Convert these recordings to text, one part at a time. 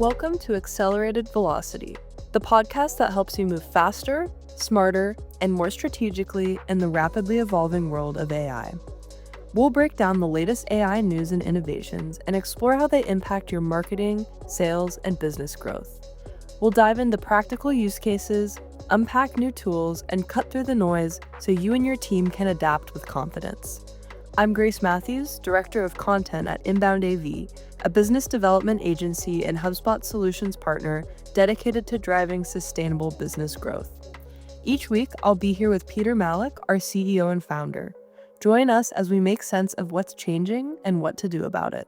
Welcome to Accelerated Velocity, the podcast that helps you move faster, smarter, and more strategically in the rapidly evolving world of AI. We'll break down the latest AI news and innovations and explore how they impact your marketing, sales, and business growth. We'll dive into practical use cases, unpack new tools, and cut through the noise so you and your team can adapt with confidence. I'm Grace Matthews, Director of Content at Inbound AV, a business development agency and HubSpot solutions partner dedicated to driving sustainable business growth. Each week, I'll be here with Peter Malik, our CEO and founder. Join us as we make sense of what's changing and what to do about it.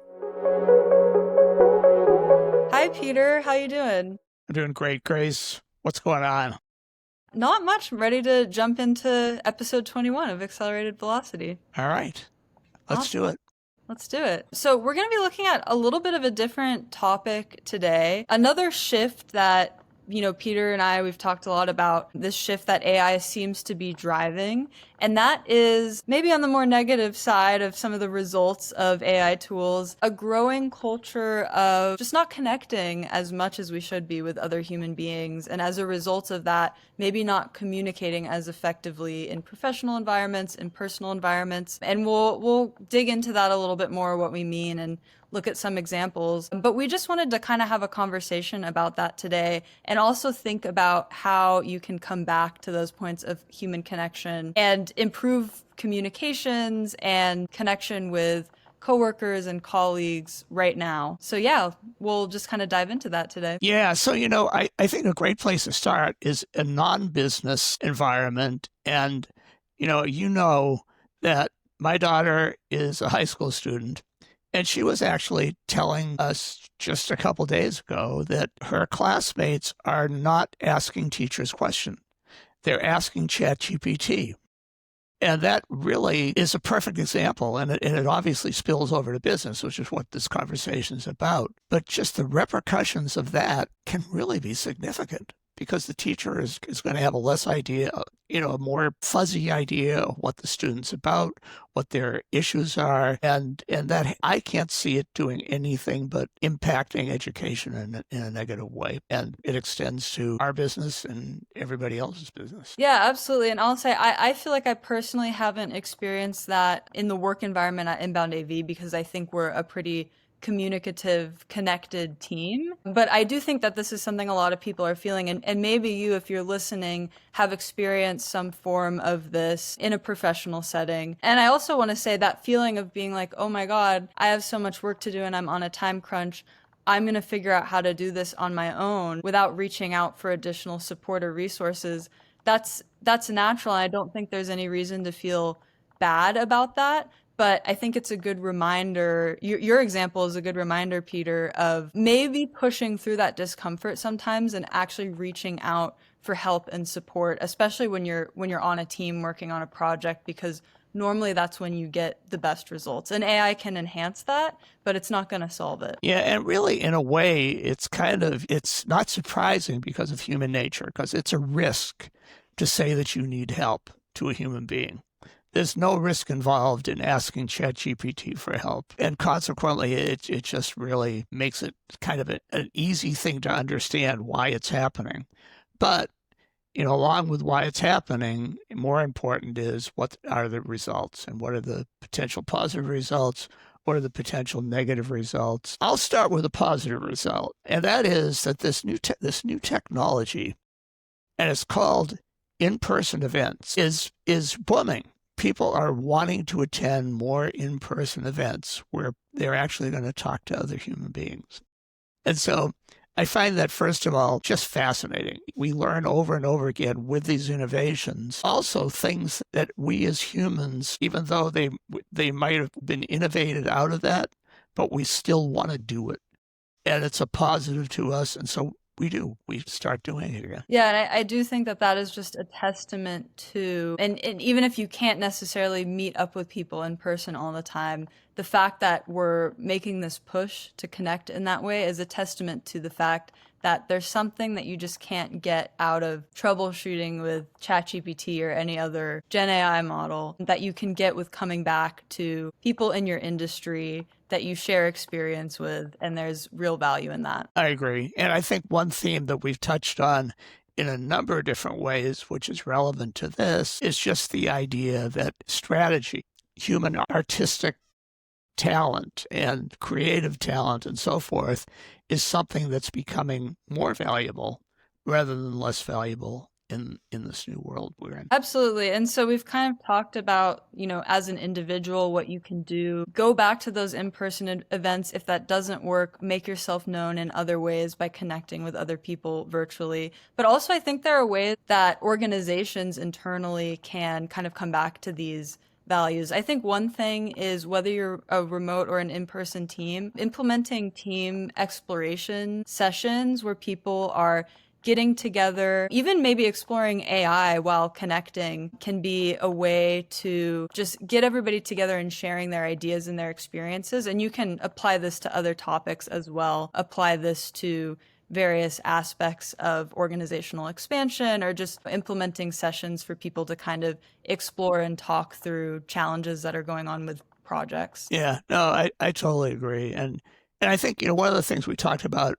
Hi, Peter. How you doing? I'm doing great, Grace. What's going on? Not much. I'm ready to jump into episode 21 of Accelerated Velocity. All right. Let's do it. Let's do it. So we're going to be looking at a little bit of a different topic today. Another shift that, Peter and we've talked a lot about this shift that AI seems to be driving. And that is maybe on the more negative side of some of the results of AI tools, a growing culture of just not connecting as much as we should be with other human beings. And as a result of that, maybe not communicating as effectively in professional environments, in personal environments. And we'll dig into that a little bit more, what we mean, and look at some examples. But we just wanted to kind of have a conversation about that today and also think about how you can come back to those points of human connection and improve communications and connection with coworkers and colleagues right now. So yeah, we'll just kind of dive into that today. Yeah. So, I think a great place to start is a non-business environment. And, that my daughter is a high school student. And she was actually telling us just a couple days ago that her classmates are not asking teachers questions. They're asking ChatGPT. And that really is a perfect example. And it obviously spills over to business, which is what this conversation is about. But just the repercussions of that can really be significant because the teacher is going to have a less idea, a more fuzzy idea of what the student's about, what their issues are. And that I can't see it doing anything but impacting education in a negative way. And it extends to our business and everybody else's business. Yeah, absolutely. And I'll say, I feel like I personally haven't experienced that in the work environment at Inbound AV because I think we're a pretty communicative, connected team. But I do think that this is something a lot of people are feeling. And maybe you, if you're listening, have experienced some form of this in a professional setting. And I also want to say that feeling of being like, oh my God, I have so much work to do and I'm on a time crunch. I'm going to figure out how to do this on my own without reaching out for additional support or resources. That's natural. I don't think there's any reason to feel bad about that. But I think it's a good reminder, your example is a good reminder, Peter, of maybe pushing through that discomfort sometimes and actually reaching out for help and support, especially when you're on a team working on a project, because normally that's when you get the best results. And AI can enhance that, but it's not going to solve it. Yeah, and really, in a way, it's not surprising because of human nature, because it's a risk to say that you need help to a human being. There's no risk involved in asking ChatGPT for help. And consequently, it just really makes it kind of an easy thing to understand why it's happening. But, along with why it's happening, more important is what are the results and what are the potential positive results? What are the potential negative results? I'll start with a positive result. And that is that this new technology, and it's called in-person events, is booming. People are wanting to attend more in-person events where they're actually going to talk to other human beings. And so I find that, first of all, just fascinating. We learn over and over again with these innovations, also things that we as humans, even though they might have been innovated out of that, but we still want to do it. And it's a positive to us. And so we start doing it again. Yeah, and I do think that is just a testament to, and even if you can't necessarily meet up with people in person all the time, the fact that we're making this push to connect in that way is a testament to the fact that there's something that you just can't get out of troubleshooting with ChatGPT or any other Gen AI model that you can get with coming back to people in your industry that you share experience with, and there's real value in that. I agree. And I think one theme that we've touched on in a number of different ways, which is relevant to this, is just the idea that strategy, human artistic talent and creative talent and so forth, is something that's becoming more valuable rather than less valuable in this new world we're in. Absolutely. And so we've kind of talked about, as an individual, what you can do. Go back to those in-person events. If that doesn't work, make yourself known in other ways by connecting with other people virtually. But also, I think there are ways that organizations internally can kind of come back to these values. I think one thing is, whether you're a remote or an in-person team, implementing team exploration sessions where people are getting together, even maybe exploring AI while connecting, can be a way to just get everybody together and sharing their ideas and their experiences. And you can apply this to other topics as well. Apply this to various aspects of organizational expansion, or just implementing sessions for people to kind of explore and talk through challenges that are going on with projects. Yeah, no, I totally agree. And I think, one of the things we talked about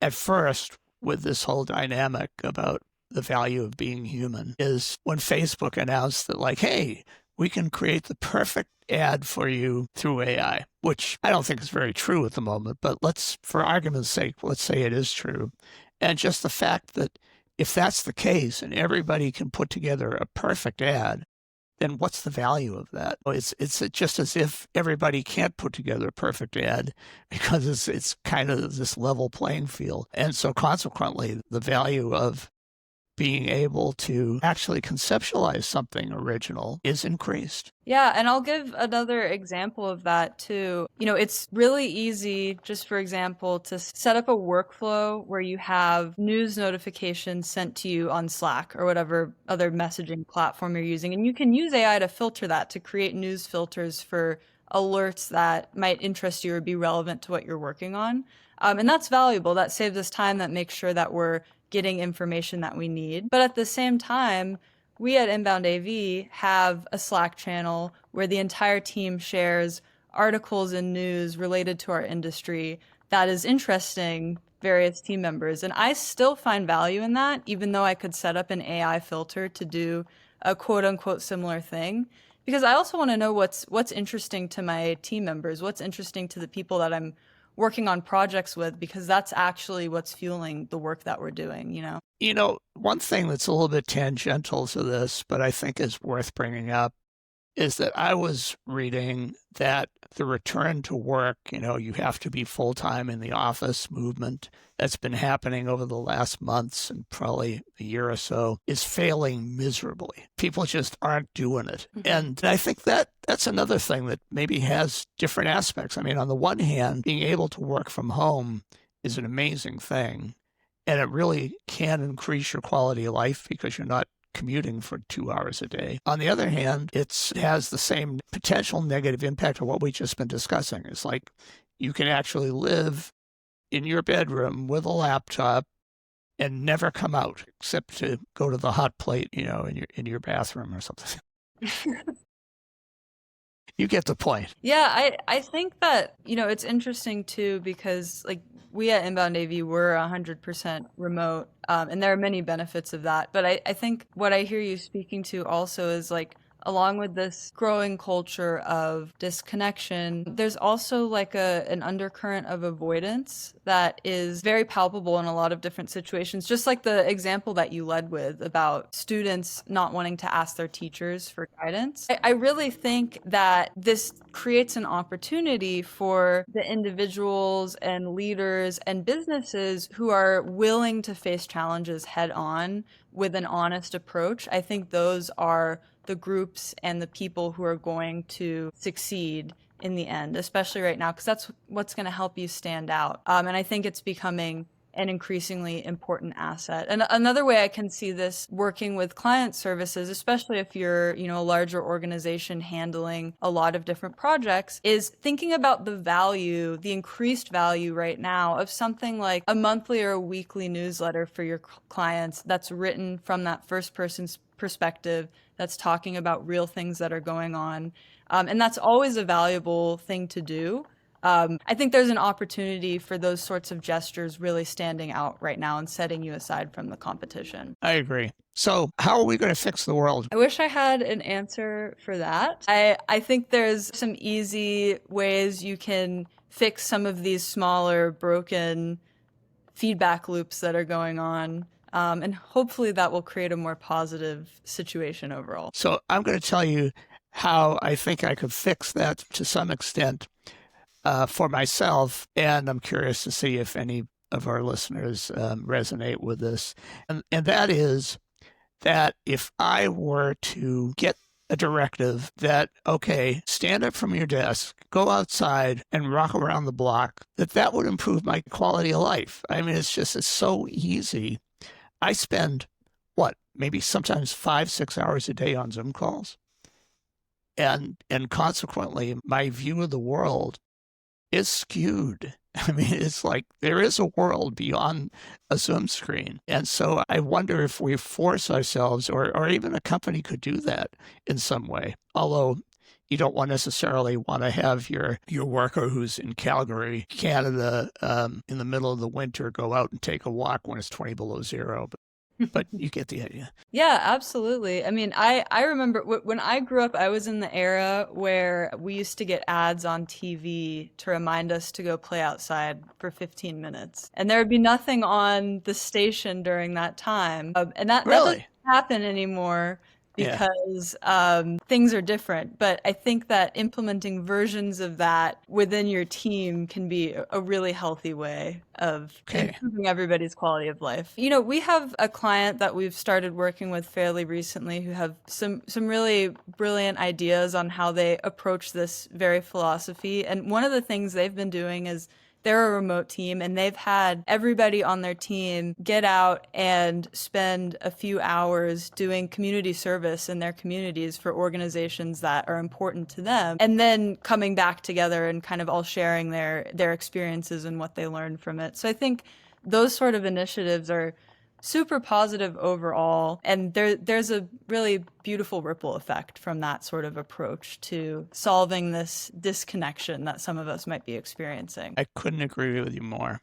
at first with this whole dynamic about the value of being human is when Facebook announced that, like, hey, we can create the perfect ad for you through AI, which I don't think is very true at the moment, but for argument's sake, let's say it is true. And just the fact that if that's the case and everybody can put together a perfect ad, then what's the value of that? It's just as if everybody can't put together a perfect ad, because it's kind of this level playing field. And so consequently, the value of being able to actually conceptualize something original is increased. Yeah, and I'll give another example of that too. It's really easy, just for example, to set up a workflow where you have news notifications sent to you on Slack or whatever other messaging platform you're using. And you can use AI to filter that, to create news filters for alerts that might interest you or be relevant to what you're working on. And that's valuable. That saves us time. That makes sure that we're getting information that we need. But at the same time, we at Inbound AV have a Slack channel where the entire team shares articles and news related to our industry that is interesting various team members. And I still find value in that, even though I could set up an AI filter to do a quote unquote similar thing. Because I also want to know what's interesting to my team members, what's interesting to the people that I'm working on projects with, because that's actually what's fueling the work that we're doing. One thing that's a little bit tangential to this, but I think is worth bringing up, is that I was reading that the return to work, you have to be full-time in the office movement that's been happening over the last months and probably a year or so is failing miserably. People just aren't doing it. Mm-hmm. And I think that's another thing that maybe has different aspects. I mean, on the one hand, being able to work from home is an amazing thing, and it really can increase your quality of life because you're not commuting for 2 hours a day. On the other hand, it has the same potential negative impact of what we've just been discussing. It's like you can actually live in your bedroom with a laptop and never come out except to go to the hot plate, in your bathroom or something. You get the point. Yeah, I think that, it's interesting too, because like we at Inbound AV, we're 100% remote, and there are many benefits of that. But I think what I hear you speaking to also is, like, along with this growing culture of disconnection, there's also like an undercurrent of avoidance that is very palpable in a lot of different situations. Just like the example that you led with about students not wanting to ask their teachers for guidance. I really think that this creates an opportunity for the individuals and leaders and businesses who are willing to face challenges head on with an honest approach. I think those are the groups and the people who are going to succeed in the end, especially right now, because that's what's going to help you stand out. And I think it's becoming an increasingly important asset. And another way I can see this working with client services, especially if you're, a larger organization handling a lot of different projects, is thinking about the value, the increased value right now of something like a monthly or a weekly newsletter for your clients that's written from that first person's perspective, that's talking about real things that are going on. And that's always a valuable thing to do. I think there's an opportunity for those sorts of gestures really standing out right now and setting you aside from the competition. I agree. So how are we going to fix the world? I wish I had an answer for that. I think there's some easy ways you can fix some of these smaller broken feedback loops that are going on. And hopefully that will create a more positive situation overall. So I'm going to tell you how I think I could fix that to some extent for myself. And I'm curious to see if any of our listeners resonate with this. And that is that if I were to get a directive that, okay, stand up from your desk, go outside and rock around the block, that would improve my quality of life. I mean, it's so easy. I spend, maybe sometimes 5-6 hours a day on Zoom calls. And consequently, my view of the world is skewed. I mean, it's like there is a world beyond a Zoom screen. And so I wonder if we force ourselves, or even a company could do that in some way. Although you don't necessarily want to have your worker who's in Calgary, Canada, in the middle of the winter go out and take a walk when it's 20 below zero. But you get the idea. Yeah, absolutely. I mean, I remember when I grew up, I was in the era where we used to get ads on TV to remind us to go play outside for 15 minutes. And there would be nothing on the station during that time. And that doesn't happen anymore because things are different. But I think that implementing versions of that within your team can be a really healthy way of improving everybody's quality of life. We have a client that we've started working with fairly recently who have some really brilliant ideas on how they approach this very philosophy. And one of the things they've been doing is they're a remote team, and they've had everybody on their team get out and spend a few hours doing community service in their communities for organizations that are important to them, and then coming back together and kind of all sharing their experiences and what they learned from it. So I think those sort of initiatives are super positive overall, and there's a really beautiful ripple effect from that sort of approach to solving this disconnection that some of us might be experiencing. I couldn't agree with you more.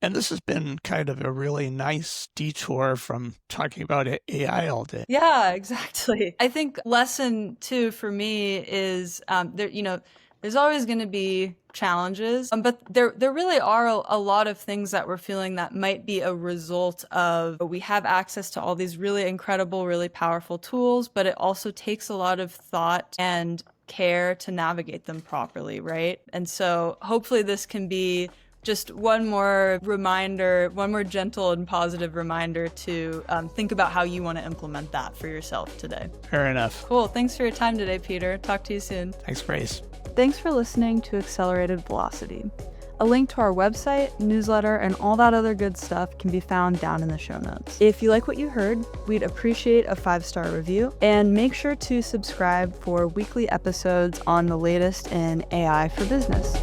And this has been kind of a really nice detour from talking about AI all day. Yeah, exactly. I think lesson 2 for me is there's always going to be challenges, but there really are a lot of things that we're feeling that might be a result of we have access to all these really incredible, really powerful tools, but it also takes a lot of thought and care to navigate them properly, right? And so hopefully this can be just one more reminder, one more gentle and positive reminder to think about how you want to implement that for yourself today. Fair enough. Cool. Thanks for your time today, Peter. Talk to you soon. Thanks, Grace. Thanks for listening to Accelerated Velocity. A link to our website, newsletter, and all that other good stuff can be found down in the show notes. If you like what you heard, we'd appreciate a 5-star review, and make sure to subscribe for weekly episodes on the latest in AI for business.